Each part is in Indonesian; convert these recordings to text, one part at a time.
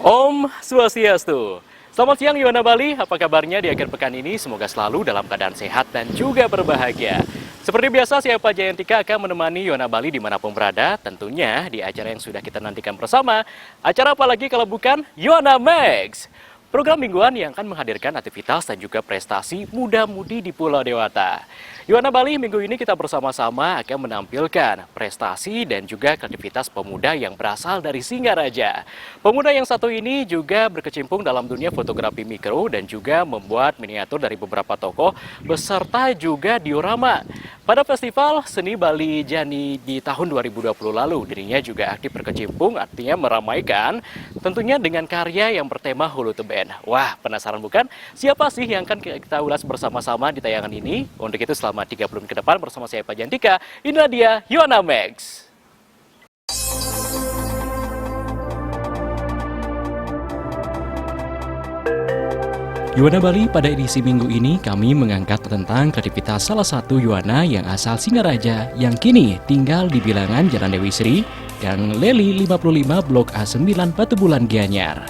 Om Swastiastu. Selamat siang Yona Bali, apa kabarnya di akhir pekan ini? Semoga selalu dalam keadaan sehat dan juga berbahagia. Seperti biasa, saya Pak Jayantika akan menemani Yona Bali dimanapun berada, tentunya di acara yang sudah kita nantikan bersama. Acara apa lagi kalau bukan Yona Max? Program mingguan yang akan menghadirkan aktivitas dan juga prestasi muda-mudi di Pulau Dewata. Yona Bali minggu ini kita bersama-sama akan menampilkan prestasi dan juga kreativitas pemuda yang berasal dari Singaraja. Pemuda yang satu ini juga berkecimpung dalam dunia fotografi mikro dan juga membuat miniatur dari beberapa tokoh beserta juga diorama. Pada Festival Seni Bali Jani di tahun 2020 lalu, dirinya juga aktif berkecimpung, artinya meramaikan tentunya dengan karya yang bertema Hulu Teben. Wah, penasaran bukan? Siapa sih yang akan kita ulas bersama-sama di tayangan ini? Untuk itu selama 30 menit ke depan bersama saya Pak Jantika, inilah dia Yona Max. Yuana Bali pada edisi minggu ini kami mengangkat tentang kreativitas salah satu Yuana yang asal Singaraja yang kini tinggal di bilangan Jalan Dewi Sri, Gang Leli 55 Blok A9 Batu Bulan Gianyar.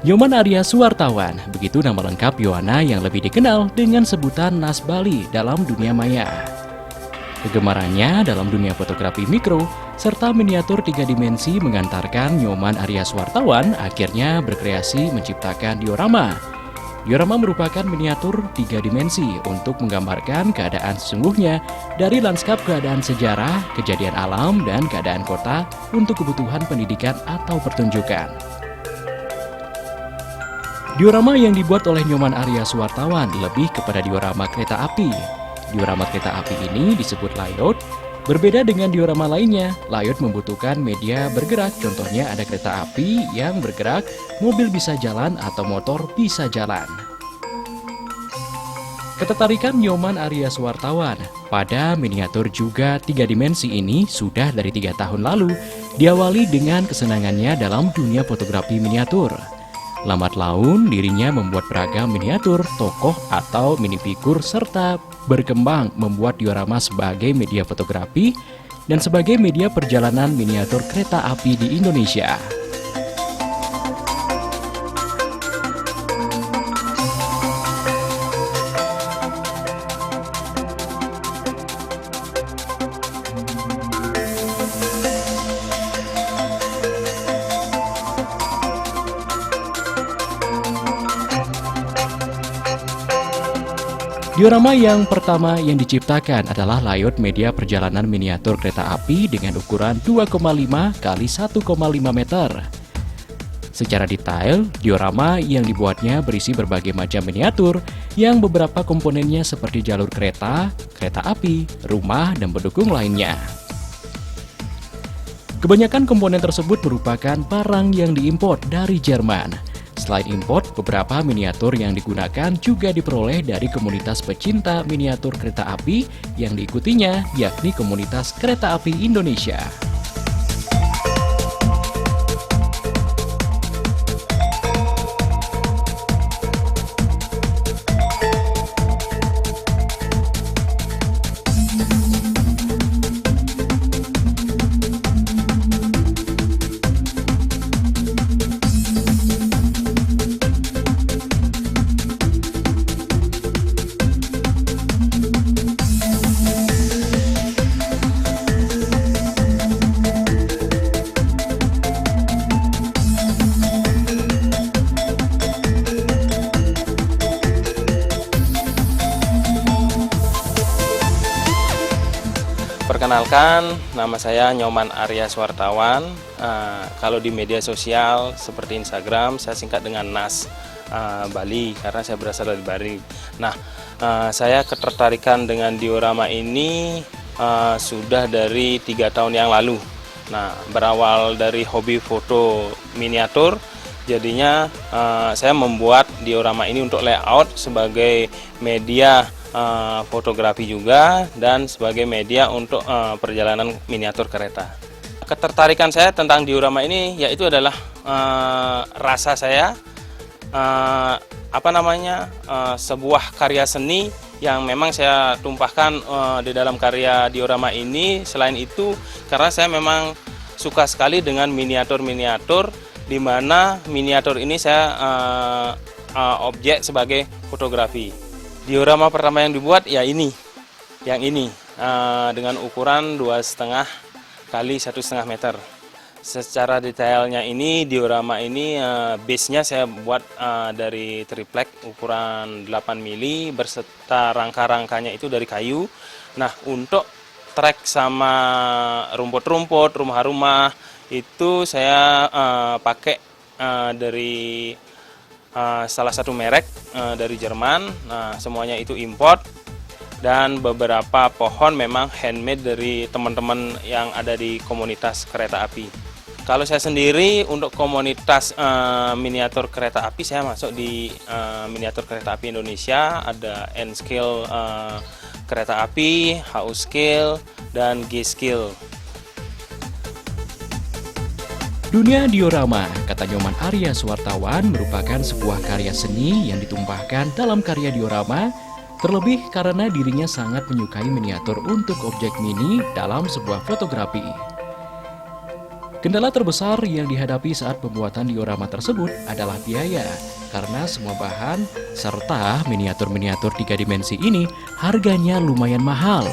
Nyoman Arya Suwartawan, begitu nama lengkap Yuana yang lebih dikenal dengan sebutan Nas Bali dalam dunia maya. Kegemarannya dalam dunia fotografi mikro serta miniatur 3 dimensi mengantarkan Nyoman Arya Suwartawan akhirnya berkreasi menciptakan diorama. Diorama merupakan miniatur 3 dimensi untuk menggambarkan keadaan sesungguhnya dari lanskap keadaan sejarah, kejadian alam, dan keadaan kota untuk kebutuhan pendidikan atau pertunjukan. Diorama yang dibuat oleh Nyoman Arya Suwartawan lebih kepada diorama kereta api. Diorama kereta api ini disebut layout. Berbeda dengan diorama lainnya, layout membutuhkan media bergerak, contohnya ada kereta api yang bergerak, mobil bisa jalan atau motor bisa jalan. Ketertarikan Nyoman Arya Suwartawan pada miniatur juga 3 dimensi ini sudah dari 3 tahun lalu, diawali dengan kesenangannya dalam dunia fotografi miniatur. Lambat laun, dirinya membuat beragam miniatur, tokoh atau minifigur, serta berkembang membuat diorama sebagai media fotografi dan sebagai media perjalanan miniatur kereta api di Indonesia. Diorama yang pertama yang diciptakan adalah layout media perjalanan miniatur kereta api dengan ukuran 2,5 x 1,5 meter. Secara detail, diorama yang dibuatnya berisi berbagai macam miniatur yang beberapa komponennya seperti jalur kereta, kereta api, rumah, dan pendukung lainnya. Kebanyakan komponen tersebut merupakan barang yang diimpor dari Jerman. Selain import, beberapa miniatur yang digunakan juga diperoleh dari komunitas pecinta miniatur kereta api yang diikutinya, yakni komunitas Kereta Api Indonesia. Perkenalkan, nama saya Nyoman Arya Suwartawan. Kalau di media sosial seperti Instagram, saya singkat dengan Nas Bali karena saya berasal dari Bali. Nah, saya ketertarikan dengan diorama ini sudah dari 3 tahun yang lalu. Nah, berawal dari hobi foto miniatur, jadinya saya membuat diorama ini untuk layout sebagai media fotografi juga dan sebagai media untuk perjalanan miniatur kereta. Ketertarikan saya tentang diorama ini yaitu adalah rasa saya sebuah karya seni yang memang saya tumpahkan di dalam karya diorama ini. Selain itu karena saya memang suka sekali dengan miniatur-miniatur di mana miniatur ini saya objek sebagai fotografi. Diorama pertama yang dibuat ya ini, yang ini dengan ukuran 2,5 kali 1,5 meter. Secara detailnya ini diorama ini base-nya saya buat dari triplek ukuran 8 mili berserta rangka-rangkanya itu dari kayu. Nah, untuk trek sama rumput-rumput, rumah-rumah itu saya pakai dari salah satu merek dari Jerman. Nah, semuanya itu import dan beberapa pohon memang handmade dari teman-teman yang ada di komunitas kereta api. Kalau saya sendiri untuk komunitas miniatur kereta api, saya masuk di miniatur kereta api Indonesia, ada N-Scale kereta api, HU-Scale, dan G-Scale. Dunia diorama, kata Nyoman Arya Suwartawan, merupakan sebuah karya seni yang ditumpahkan dalam karya diorama, terlebih karena dirinya sangat menyukai miniatur untuk objek mini dalam sebuah fotografi. Kendala terbesar yang dihadapi saat pembuatan diorama tersebut adalah biaya, karena semua bahan serta miniatur-miniatur 3 dimensi ini harganya lumayan mahal.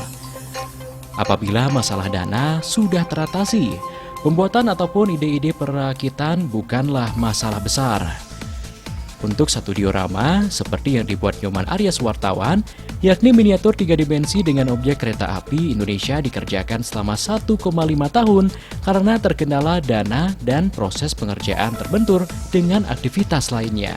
Apabila masalah dana sudah teratasi, pembuatan ataupun ide-ide perakitan bukanlah masalah besar. Untuk satu diorama, seperti yang dibuat Nyoman Arya Suwartawan, yakni miniatur 3 dimensi dengan objek kereta api Indonesia dikerjakan selama 1,5 tahun karena terkendala dana dan proses pengerjaan terbentur dengan aktivitas lainnya.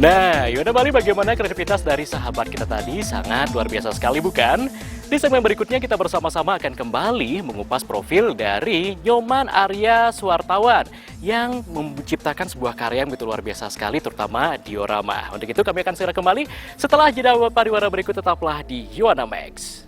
Nah, Yona Bali, bagaimana kreativitas dari sahabat kita tadi? Sangat luar biasa sekali, bukan? Di segmen berikutnya kita bersama-sama akan kembali mengupas profil dari Nyoman Arya Suwartawan yang menciptakan sebuah karya yang begitu luar biasa sekali, terutama diorama. Untuk itu kami akan segera kembali setelah jeda pariwara berikut. Tetaplah di Yohana Max.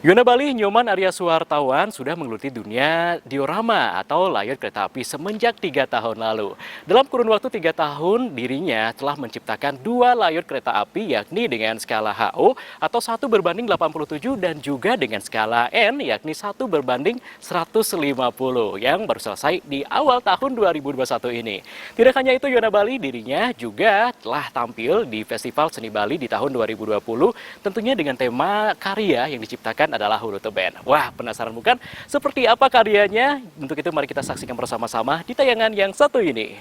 Yona Bali, Nyoman Arya Suwartawan sudah menggeluti dunia diorama atau layout kereta api semenjak 3 tahun lalu. Dalam kurun waktu 3 tahun, dirinya telah menciptakan 2 layout kereta api, yakni dengan skala HO atau 1 berbanding 87 dan juga dengan skala N, yakni 1 berbanding 150 yang baru selesai di awal tahun 2021 ini. Tidak hanya itu, Yona Bali, dirinya juga telah tampil di Festival Seni Bali di tahun 2020, tentunya dengan tema karya yang diciptakan adalah Hulu Teben. Wah, penasaran bukan? Seperti apa karyanya? Untuk itu mari kita saksikan bersama-sama di tayangan yang satu ini.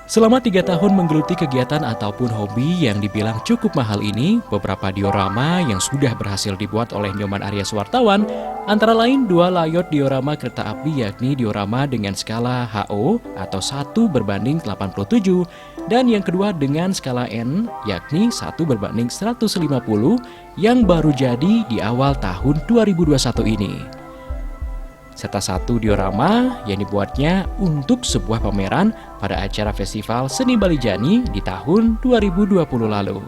Selama 3 tahun menggeluti kegiatan ataupun hobi yang dibilang cukup mahal ini, beberapa diorama yang sudah berhasil dibuat oleh Nyoman Arya Suwartawan, antara lain 2 layout diorama kereta api, yakni diorama dengan skala HO atau 1 berbanding 87, dan yang kedua dengan skala N, yakni 1 berbanding 150 yang baru jadi di awal tahun 2021 ini. Serta 1 diorama yang dibuatnya untuk sebuah pameran pada acara Festival Seni Bali Jani di tahun 2020 lalu.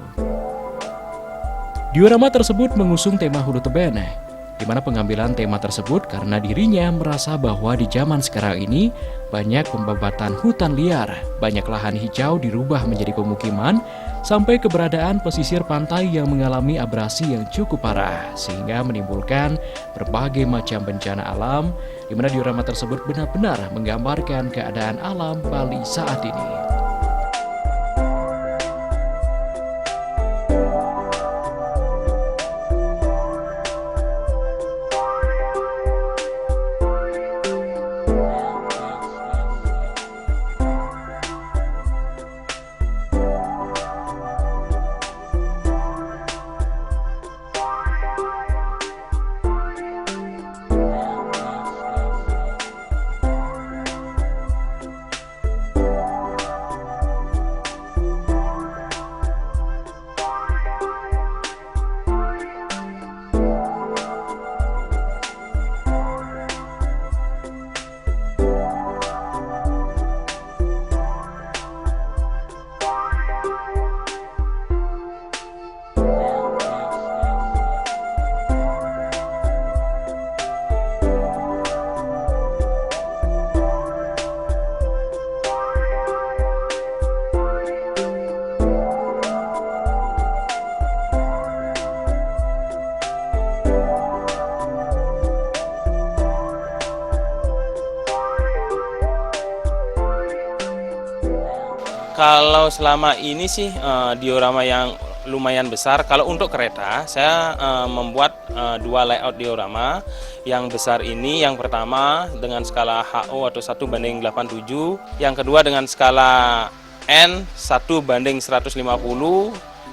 Diorama tersebut mengusung tema Hulu Teben, di mana pengambilan tema tersebut karena dirinya merasa bahwa di zaman sekarang ini banyak pembabatan hutan liar, banyak lahan hijau dirubah menjadi pemukiman, sampai keberadaan pesisir pantai yang mengalami abrasi yang cukup parah, sehingga menimbulkan berbagai macam bencana alam, di mana diorama tersebut benar-benar menggambarkan keadaan alam Bali saat ini. Kalau selama ini sih diorama yang lumayan besar. Kalau untuk kereta, saya membuat dua layout diorama. Yang besar ini, yang pertama dengan skala HO atau 1:87, yang kedua dengan skala N 1:150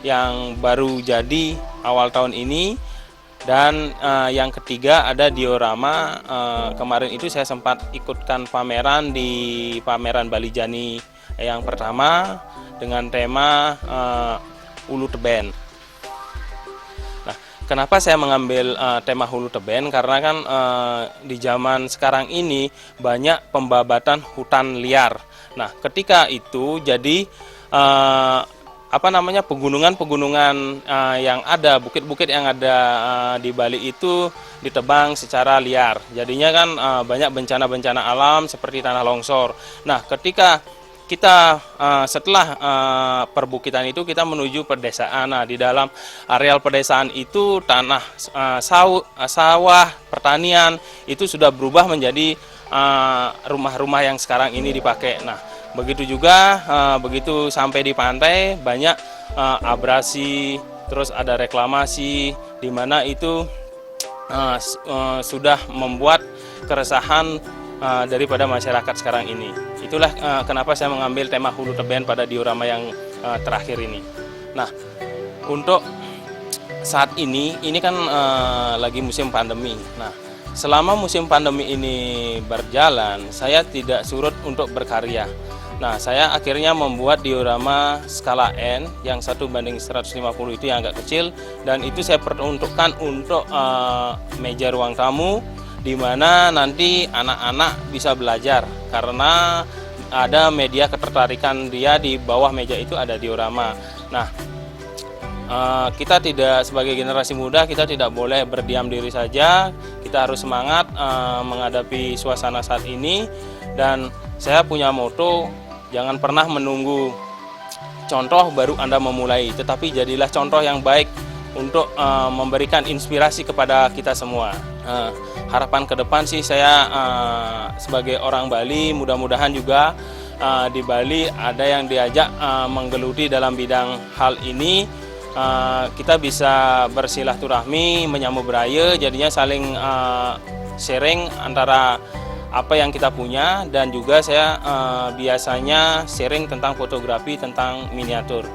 yang baru jadi awal tahun ini, dan yang ketiga ada diorama. Kemarin itu saya sempat ikutkan pameran di pameran Bali Jani yang pertama dengan tema Ulu Teben. Nah, kenapa saya mengambil tema Hulu Teben? Karena kan di zaman sekarang ini banyak pembabatan hutan liar. Nah, ketika itu jadi pegunungan-pegunungan yang ada, bukit-bukit yang ada di Bali itu ditebang secara liar. Jadinya kan banyak bencana-bencana alam seperti tanah longsor. Nah, ketika kita setelah perbukitan itu kita menuju pedesaan. Nah, di dalam areal pedesaan itu tanah sawah, pertanian itu sudah berubah menjadi rumah-rumah yang sekarang ini dipakai. Nah, begitu juga begitu sampai di pantai banyak abrasi, terus ada reklamasi di mana itu sudah membuat keresahan daripada masyarakat sekarang ini. Itulah kenapa saya mengambil tema Hulu Teben pada diorama yang terakhir ini. Nah, untuk saat ini kan lagi musim pandemi. Nah, selama musim pandemi ini berjalan, saya tidak surut untuk berkarya. Nah, saya akhirnya membuat diorama skala N yang 1:150 itu yang agak kecil, dan itu saya peruntukkan untuk meja ruang tamu, di mana nanti anak-anak bisa belajar karena ada media ketertarikan dia di bawah meja itu ada diorama. Nah, kita tidak sebagai generasi muda kita tidak boleh berdiam diri saja, kita harus semangat menghadapi suasana saat ini. Dan saya punya moto, jangan pernah menunggu contoh baru Anda memulai, tetapi jadilah contoh yang baik untuk memberikan inspirasi kepada kita semua. Harapan ke depan sih saya sebagai orang Bali, mudah-mudahan juga di Bali ada yang diajak menggeluti dalam bidang hal ini. Kita bisa bersilaturahmi, menyambut beraya, jadinya saling sharing antara apa yang kita punya, dan juga saya biasanya sharing tentang fotografi, tentang miniatur.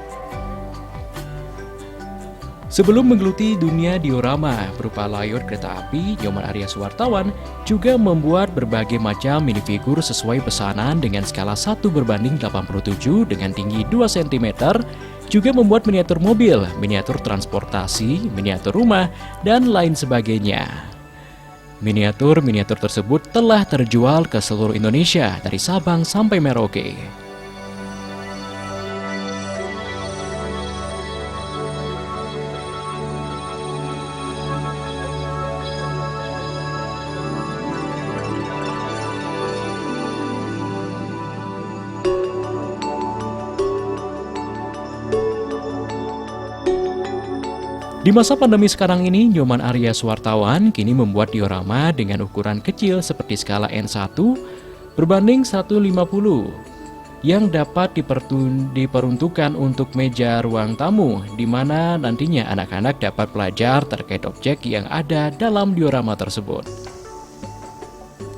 Sebelum menggeluti dunia diorama berupa layout kereta api, Nyoman Arya Suwartawan juga membuat berbagai macam minifigur sesuai pesanan dengan skala 1:87 dengan tinggi 2 cm, juga membuat miniatur mobil, miniatur transportasi, miniatur rumah, dan lain sebagainya. Miniatur-miniatur tersebut telah terjual ke seluruh Indonesia dari Sabang sampai Merauke. Di masa pandemi sekarang ini, Nyoman Arya Suwartawan kini membuat diorama dengan ukuran kecil seperti skala N1 berbanding 150 yang dapat diperuntukkan untuk meja ruang tamu, di mana nantinya anak-anak dapat belajar terkait objek yang ada dalam diorama tersebut.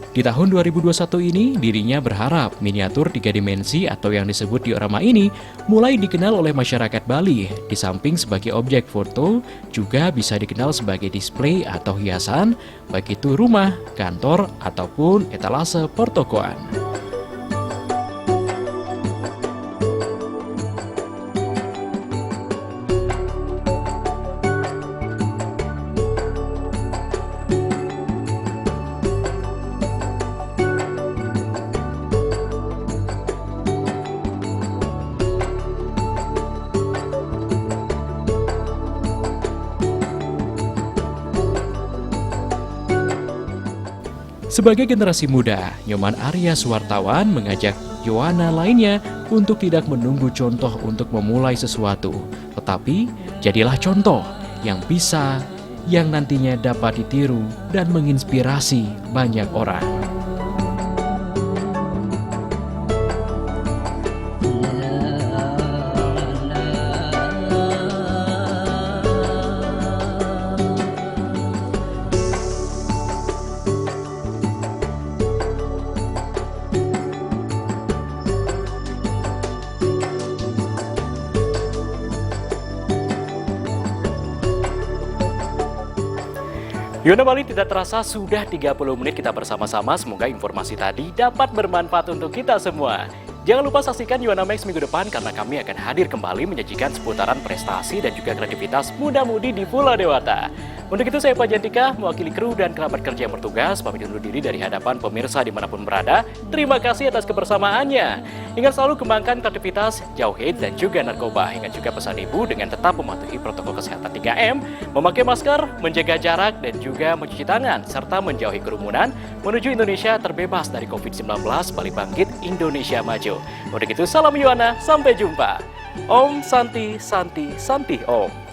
Di tahun 2021 ini, dirinya berharap miniatur 3 dimensi atau yang disebut diorama ini mulai dikenal oleh masyarakat Bali. Di samping sebagai objek foto, juga bisa dikenal sebagai display atau hiasan, baik itu rumah, kantor, ataupun etalase pertokoan. Sebagai generasi muda, Nyoman Arya Suwartawan mengajak Yowana lainnya untuk tidak menunggu contoh untuk memulai sesuatu, tetapi jadilah contoh yang bisa, yang nantinya dapat ditiru dan menginspirasi banyak orang. Yona Bali tidak terasa sudah 30 menit kita bersama-sama. Semoga informasi tadi dapat bermanfaat untuk kita semua. Jangan lupa saksikan Yuana Max minggu depan karena kami akan hadir kembali menyajikan seputaran prestasi dan juga kreativitas muda-mudi di Pulau Dewata. Untuk itu saya Pak Jantika, mewakili kru dan kerabat kerja yang bertugas, pamit undur diri dari hadapan pemirsa dimanapun berada. Terima kasih atas kebersamaannya. Ingat selalu kembangkan kreativitas, jauh hate dan juga narkoba. Ingat juga pesan ibu dengan tetap mematuhi protokol kesehatan 3M, memakai masker, menjaga jarak, dan juga mencuci tangan, serta menjauhi kerumunan, menuju Indonesia terbebas dari COVID-19, Bali Bangkit, Indonesia Maju. Untuk itu, salam Yuana, sampai jumpa. Om Santi Santi Santi Om.